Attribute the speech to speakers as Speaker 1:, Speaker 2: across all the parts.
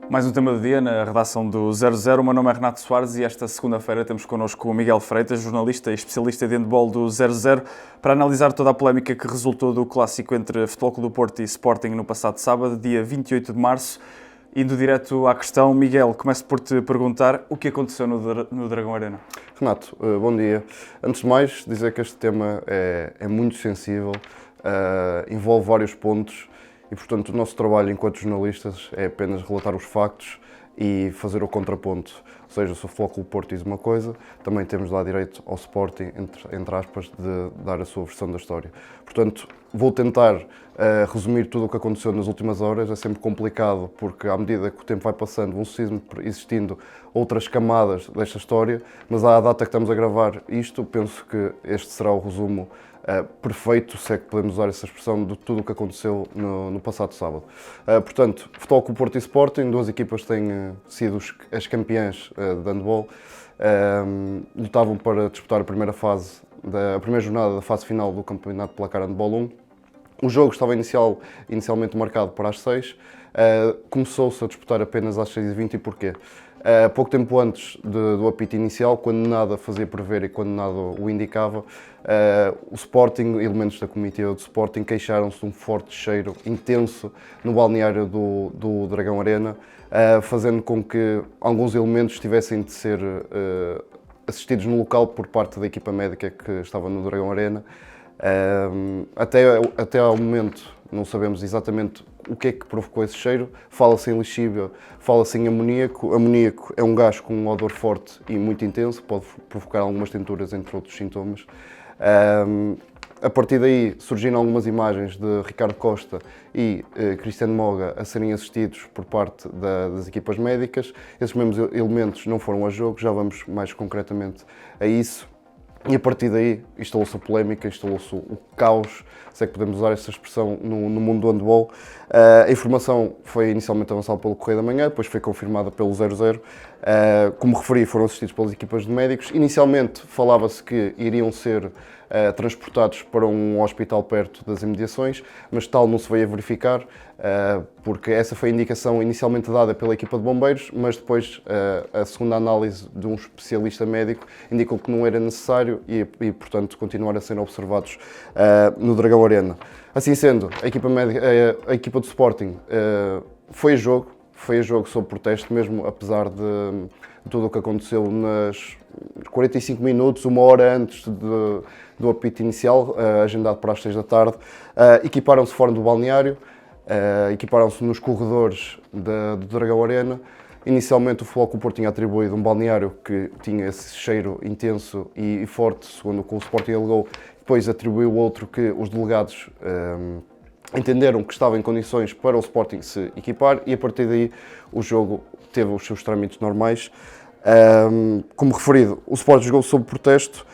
Speaker 1: Mais um tema do dia na redação do 00. O meu nome é Renato Soares e esta segunda-feira temos connosco o Miguel Freitas, jornalista e especialista de handball do 00, para analisar toda a polémica que resultou do clássico entre Futebol Clube do Porto e Sporting no passado sábado, dia 28 de março. Indo direto à questão, Miguel, começo por te perguntar o que aconteceu no Dragão Arena.
Speaker 2: Renato, bom dia. Antes de mais, dizer que este tema é muito sensível, envolve vários pontos e, portanto, o nosso trabalho enquanto jornalistas é apenas relatar os factos e fazer o contraponto. Ou seja, se o Futebol Clube do Porto diz uma coisa, também temos lá direito ao Sporting, entre aspas, de dar a sua versão da história. Portanto, vou tentar resumir tudo o que aconteceu nas últimas horas. É sempre complicado, porque à medida que o tempo vai passando, vão existindo outras camadas desta história, mas à data que estamos a gravar isto, penso que este será o resumo perfeito, se é que podemos usar essa expressão, de tudo o que aconteceu no passado sábado. Portanto, Futebol Clube do Porto e Sporting, duas equipas que têm sido as campeãs de handball, lutavam para disputar a primeira jornada da fase final do Campeonato de Placar Handball 1. O jogo estava inicialmente marcado para as 6, começou-se a disputar apenas às 6h20 e porquê? Pouco tempo antes do apito inicial, quando nada fazia prever e quando nada o indicava, o Sporting, elementos da comitiva do Sporting, queixaram-se de um forte cheiro intenso no balneário do Dragão Arena, fazendo com que alguns elementos tivessem de ser assistidos no local por parte da equipa médica que estava no Dragão Arena. Até ao momento não sabemos exatamente o que é que provocou esse cheiro. Fala-se em lixívia, fala-se em amoníaco. Amoníaco é um gás com um odor forte e muito intenso, pode provocar algumas tinturas, entre outros sintomas. A partir daí surgiram algumas imagens de Ricardo Costa e Cristiano Moga a serem assistidos por parte das equipas médicas. Esses mesmos elementos não foram a jogo, já vamos mais concretamente a isso. E a partir daí instalou-se a polémica, instalou-se o caos, se é que podemos usar essa expressão, no mundo do handball. A informação foi inicialmente avançada pelo Correio da Manhã, depois foi confirmada pelo 00. Como referi, foram assistidos pelas equipas de médicos. Inicialmente falava-se que iriam ser transportados para um hospital perto das imediações, mas tal não se veio a verificar, porque essa foi a indicação inicialmente dada pela equipa de bombeiros, mas depois a segunda análise de um especialista médico indicou que não era necessário e portanto, continuaram a ser observados no Dragão Arena. Assim sendo, a equipa do Sporting foi a jogo sob protesto, mesmo apesar de tudo o que aconteceu nas 45 minutos, uma hora antes do apito inicial, agendado para as 6 da tarde. Equiparam-se fora do balneário, equiparam-se nos corredores do Dragão Arena. Inicialmente o Futebol Clube do Porto tinha atribuído um balneário que tinha esse cheiro intenso e forte, segundo o que o Sporting alegou. Depois atribuiu outro que os delegados entenderam que estava em condições para o Sporting se equipar e a partir daí o jogo teve os seus trâmites normais. Como referido, o Sporting jogou sob protesto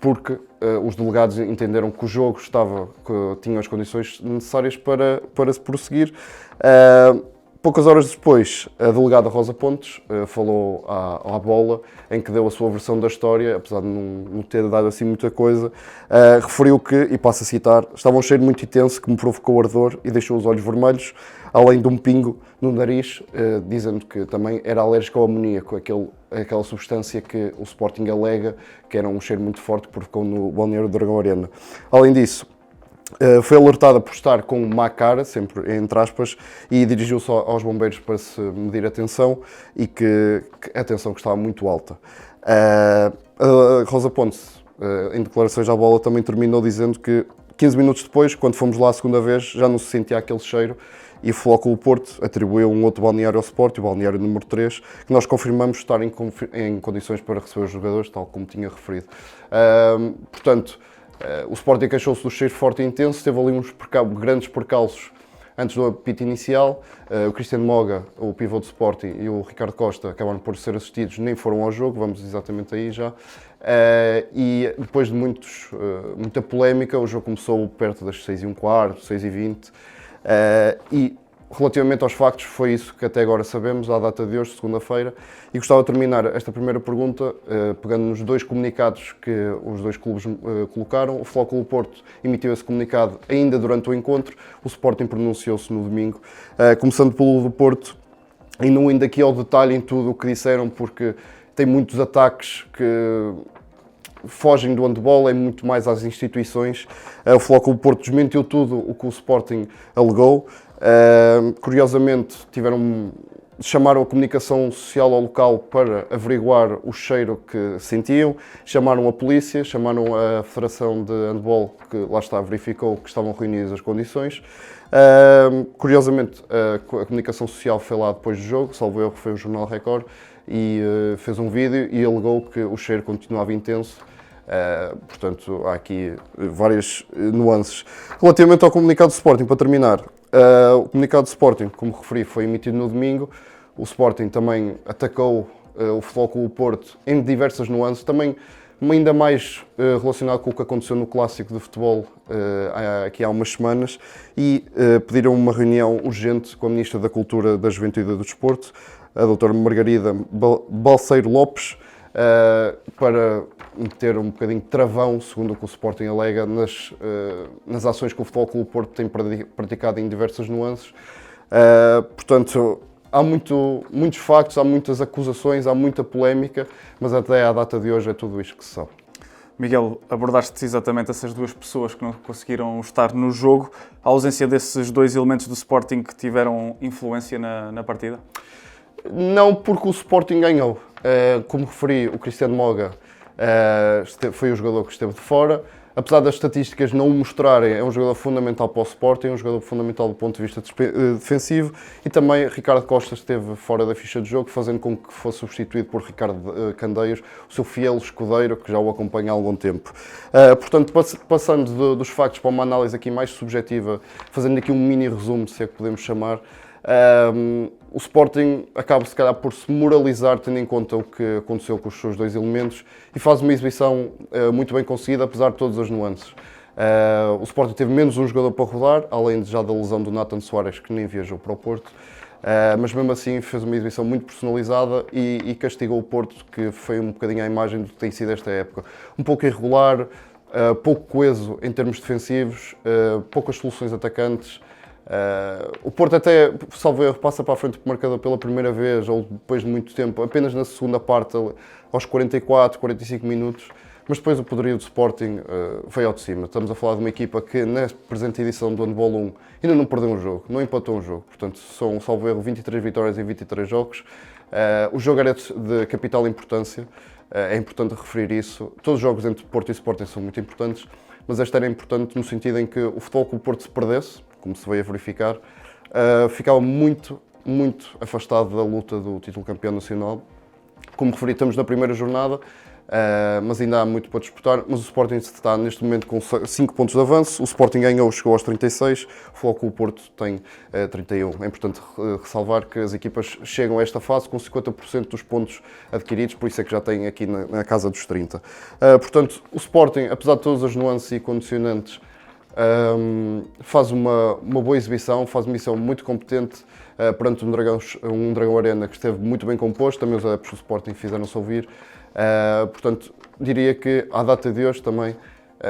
Speaker 2: porque os delegados entenderam que o jogo tinha as condições necessárias para se prosseguir. Poucas horas depois, a delegada Rosa Pontes falou à Bola, em que deu a sua versão da história, apesar de não ter dado assim muita coisa. Referiu que, e passo a citar, estava um cheiro muito intenso que me provocou ardor e deixou os olhos vermelhos, além de um pingo no nariz, dizendo que também era alérgico ao amoníaco, aquela substância que o Sporting alega que era um cheiro muito forte que provocou no balneário do Dragão Arena. Além disso, foi alertada por estar com má cara, sempre entre aspas, e dirigiu-se aos bombeiros para se medir a tensão e que a tensão que estava muito alta. A Rosa Pontes, em declarações à Bola, também terminou dizendo que 15 minutos depois, quando fomos lá a segunda vez, já não se sentia aquele cheiro e o Futebol Clube do Porto atribuiu um outro balneário ao Sport, o balneário número 3, que nós confirmamos estar em condições para receber os jogadores, tal como tinha referido. Portanto, o Sporting queixou-se do cheiro forte e intenso, teve ali uns grandes percalços antes do apito inicial. O Cristiano Moga, o pivô do Sporting, e o Ricardo Costa acabaram por ser assistidos, nem foram ao jogo, vamos exatamente aí já. E depois de muita polémica, o jogo começou perto das 6h15, 6h20, e Relativamente aos factos, foi isso que até agora sabemos, à data de hoje, segunda-feira. E gostava de terminar esta primeira pergunta pegando nos dois comunicados que os dois clubes colocaram. O Futebol Clube do Porto emitiu esse comunicado ainda durante o encontro, o Sporting pronunciou-se no domingo. Começando pelo do Porto, e não indo aqui ao detalhe em tudo o que disseram, porque tem muitos ataques que fogem do handball, é muito mais às instituições. O Futebol Clube do Porto desmentiu tudo o que o Sporting alegou. Curiosamente, chamaram a comunicação social ao local para averiguar o cheiro que sentiam, chamaram a polícia, chamaram a Federação de Handball, que lá está, verificou que estavam reunidas as condições. Curiosamente, a comunicação social foi lá depois do jogo, salvo erro, foi o Jornal Record, e fez um vídeo e alegou que o cheiro continuava intenso. Portanto, há aqui várias nuances. Relativamente ao comunicado do Sporting, para terminar, o comunicado do Sporting, como referi, foi emitido no domingo. O Sporting também atacou o Futebol Clube do Porto em diversas nuances, também ainda mais relacionado com o que aconteceu no Clássico de Futebol aqui há umas semanas, e pediram uma reunião urgente com a Ministra da Cultura, da Juventude e do Desporto, a doutora Margarida Balseiro Lopes, para meter um bocadinho de travão, segundo o que o Sporting alega, nas ações que o Futebol Clube do Porto tem praticado em diversas nuances. Portanto, há muitos factos, há muitas acusações, há muita polémica, mas até à data de hoje é tudo isto que se sabe.
Speaker 1: Miguel, abordaste exatamente essas duas pessoas que não conseguiram estar no jogo. A ausência desses dois elementos do Sporting que tiveram influência na partida?
Speaker 2: Não, porque o Sporting ganhou. Como referi, o Cristiano Moga foi o jogador que esteve de fora. Apesar das estatísticas não o mostrarem, é um jogador fundamental para o Sporting, é um jogador fundamental do ponto de vista defensivo, e também Ricardo Costa esteve fora da ficha de jogo, fazendo com que fosse substituído por Ricardo Candeias, o seu fiel escudeiro, que já o acompanha há algum tempo. Portanto, passando dos factos para uma análise aqui mais subjetiva, fazendo aqui um mini resumo, se é que podemos chamar, o Sporting acaba se calhar por se moralizar, tendo em conta o que aconteceu com os seus dois elementos, e faz uma exibição muito bem conseguida, apesar de todas as nuances. O Sporting teve menos um jogador para rodar, além já da lesão do Nathan Soares, que nem viajou para o Porto, mas mesmo assim fez uma exibição muito personalizada e castigou o Porto, que foi um bocadinho a imagem do que tem sido esta época. Um pouco irregular, pouco coeso em termos defensivos, poucas soluções atacantes. O Porto até, salvo erro, passa para a frente do marcador pela primeira vez, ou depois de muito tempo, apenas na segunda parte, aos 44, 45 minutos, mas depois o poderio do Sporting veio ao de cima. Estamos a falar de uma equipa que, na presente edição do Handball 1, ainda não perdeu um jogo, não empatou um jogo, portanto são, salvo erro, 23 vitórias em 23 jogos. O jogo era de capital importância, é importante referir isso. Todos os jogos entre Porto e Sporting são muito importantes, mas este era importante no sentido em que o Futebol Clube do Porto se perdesse, como se veio a verificar, ficava muito afastado da luta do título campeão nacional. Como referi, estamos na primeira jornada, mas ainda há muito para disputar, mas o Sporting está neste momento com 5 pontos de avanço, o Sporting ganhou, chegou aos 36, o Futebol Clube do Porto tem 31. É importante ressalvar que as equipas chegam a esta fase com 50% dos pontos adquiridos, por isso é que já têm aqui na casa dos 30. Portanto, o Sporting, apesar de todas as nuances e condicionantes, faz uma boa exibição, faz uma missão muito competente perante um Dragão Arena que esteve muito bem composto, também os adeptos do Sporting fizeram-se ouvir. Portanto, diria que à data de hoje também,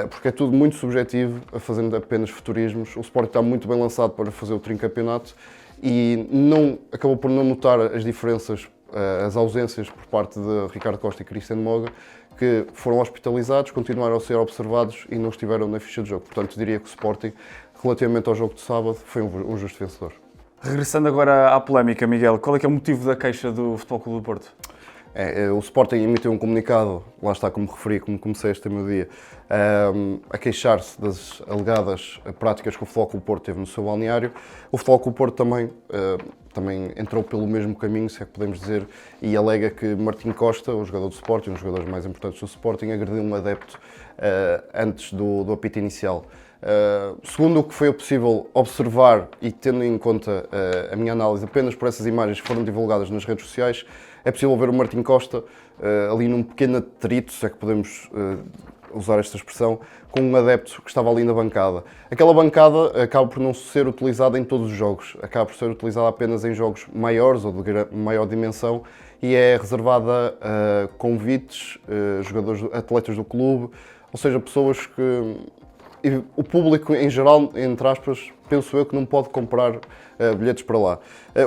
Speaker 2: porque é tudo muito subjetivo, fazendo apenas futurismos, o Sporting está muito bem lançado para fazer o tricampeonato e acabou por não notar as diferenças, as ausências por parte de Ricardo Costa e Cristiano Moga, que foram hospitalizados, continuaram a ser observados e não estiveram na ficha de jogo. Portanto, diria que o Sporting, relativamente ao jogo de sábado, foi um justo vencedor.
Speaker 1: Regressando agora à polémica, Miguel, qual é que é o motivo da queixa do Futebol Clube do Porto?
Speaker 2: O Sporting emitiu um comunicado, lá está, como referi, como comecei este meu dia, a queixar-se das alegadas práticas que o Futebol Clube do Porto teve no seu balneário. O Futebol Clube do Porto também entrou pelo mesmo caminho, se é que podemos dizer, e alega que Martim Costa, o jogador do Sporting, um dos jogadores mais importantes do Sporting, agrediu um adepto antes do apito inicial. Segundo o que foi possível observar e tendo em conta a minha análise apenas por essas imagens que foram divulgadas nas redes sociais, é possível ver o Martim Costa ali num pequeno atrito, se é que podemos usar esta expressão, com um adepto que estava ali na bancada. Aquela bancada acaba por não ser utilizada em todos os jogos, acaba por ser utilizada apenas em jogos maiores ou de maior dimensão e é reservada a convites, jogadores, atletas do clube, ou seja, pessoas que... o público em geral, entre aspas, penso eu que não pode comprar bilhetes para lá.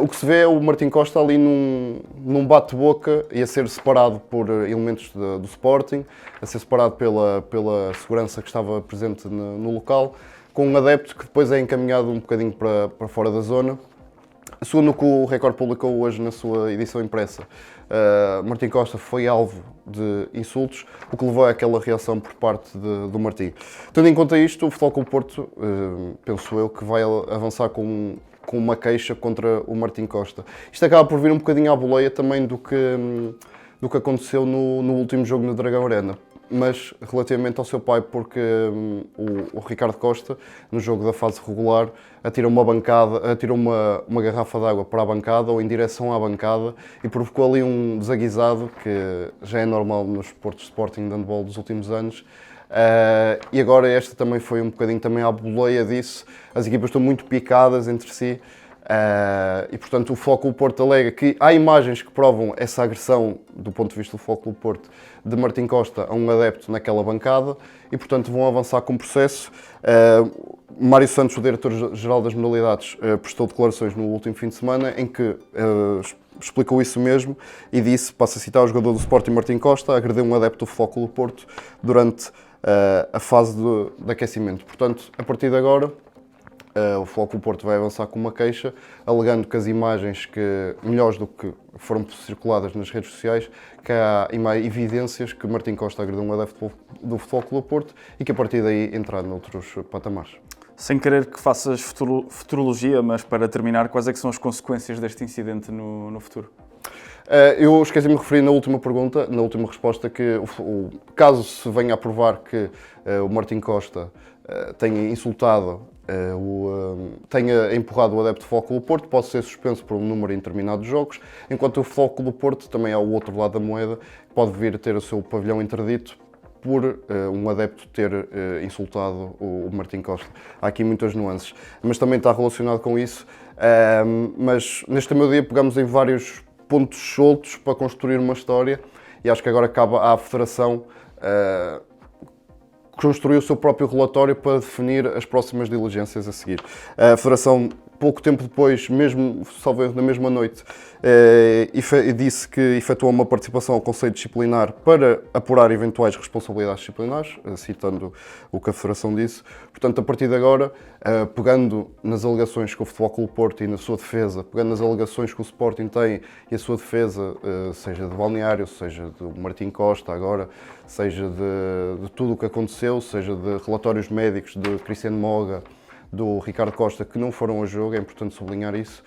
Speaker 2: O que se vê é o Martim Costa ali num bate-boca e a ser separado por elementos do Sporting, a ser separado pela segurança que estava presente no local, com um adepto que depois é encaminhado um bocadinho para fora da zona. Segundo o que o Record publicou hoje na sua edição impressa, Martim Costa foi alvo de insultos, o que levou àquela reação por parte do Martim. Tendo em conta isto, o Futebol Clube Porto, penso eu, que vai avançar com uma queixa contra o Martim Costa. Isto acaba por vir um bocadinho à boleia também do que aconteceu no último jogo no Dragão Arena. Mas relativamente ao seu pai, porque o Ricardo Costa, no jogo da fase regular, atirou uma garrafa de água para a bancada ou em direção à bancada e provocou ali um desaguisado que já é normal nos Portos Sporting de handball dos últimos anos. E agora esta também foi um bocadinho também à boleia disso. As equipas estão muito picadas entre si. E portanto o Futebol Clube Porto alega que há imagens que provam essa agressão do ponto de vista do Futebol Clube Porto de Martim Costa a um adepto naquela bancada e portanto vão avançar com o processo. Mário Santos, o diretor-geral das modalidades, prestou declarações no último fim de semana em que explicou isso mesmo e disse, passo a citar, o jogador do Sporting Martim Costa agrediu um adepto do Futebol Clube Porto durante a fase de aquecimento. Portanto, a partir de agora, o Futebol Clube Porto vai avançar com uma queixa, alegando que as imagens melhores do que foram circuladas nas redes sociais, que há evidências que Martim Costa agrediu um adepto do Futebol Clube Porto e que a partir daí entrar noutros patamares.
Speaker 1: Sem querer que faças futurologia, mas para terminar, quais é que são as consequências deste incidente no futuro?
Speaker 2: Eu esqueci-me de referir na última pergunta, na última resposta, que caso se venha a provar que o Martim Costa tenha insultado, tenha empurrado o adepto do Futebol Clube Porto, pode ser suspenso por um número indeterminado de jogos, enquanto o Futebol Clube Porto também é o outro lado da moeda, pode vir a ter o seu pavilhão interdito por um adepto ter insultado o Martim Costa. Há aqui muitas nuances, mas também está relacionado com isso. Mas neste meu dia pegamos em vários pontos soltos para construir uma história e acho que agora cabe à Federação construir o seu próprio relatório para definir as próximas diligências a seguir. A Federação, pouco tempo depois, mesmo talvez na mesma noite, disse que efetuou uma participação ao Conselho Disciplinar para apurar eventuais responsabilidades disciplinares, citando o que a Federação disse. Portanto, a partir de agora, pegando nas alegações que o Futebol Clube Porto e na sua defesa, pegando nas alegações que o Sporting tem e a sua defesa, seja de Balneário, seja do Martim Costa agora, seja de tudo o que aconteceu, seja de relatórios médicos de Cristiano Moga, do Ricardo Costa, que não foram a jogo, é importante sublinhar isso,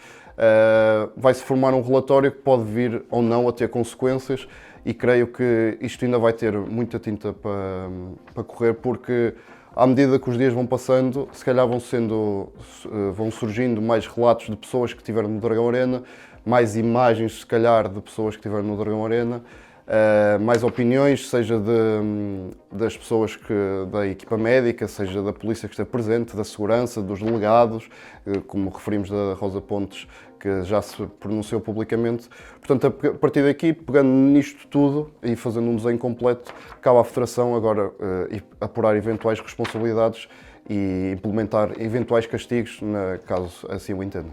Speaker 2: vai-se formar um relatório que pode vir ou não a ter consequências e creio que isto ainda vai ter muita tinta para correr, porque à medida que os dias vão passando, se calhar vão surgindo mais relatos de pessoas que estiveram no Dragão Arena, mais imagens, se calhar, de pessoas que estiveram no Dragão Arena, mais opiniões, seja das pessoas da equipa médica, seja da polícia que está presente, da segurança, dos delegados, como referimos da Rosa Pontes, que já se pronunciou publicamente. Portanto, a partir daqui, pegando nisto tudo e fazendo um desenho completo, cabe à Federação agora apurar eventuais responsabilidades e implementar eventuais castigos, caso assim o entenda.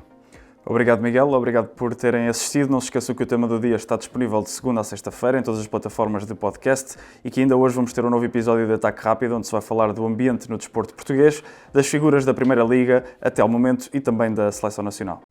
Speaker 1: Obrigado, Miguel. Obrigado por terem assistido. Não se esqueçam que o tema do dia está disponível de segunda a sexta-feira em todas as plataformas de podcast e que ainda hoje vamos ter um novo episódio de Ataque Rápido, onde se vai falar do ambiente no desporto português, das figuras da Primeira Liga até ao momento e também da Seleção Nacional.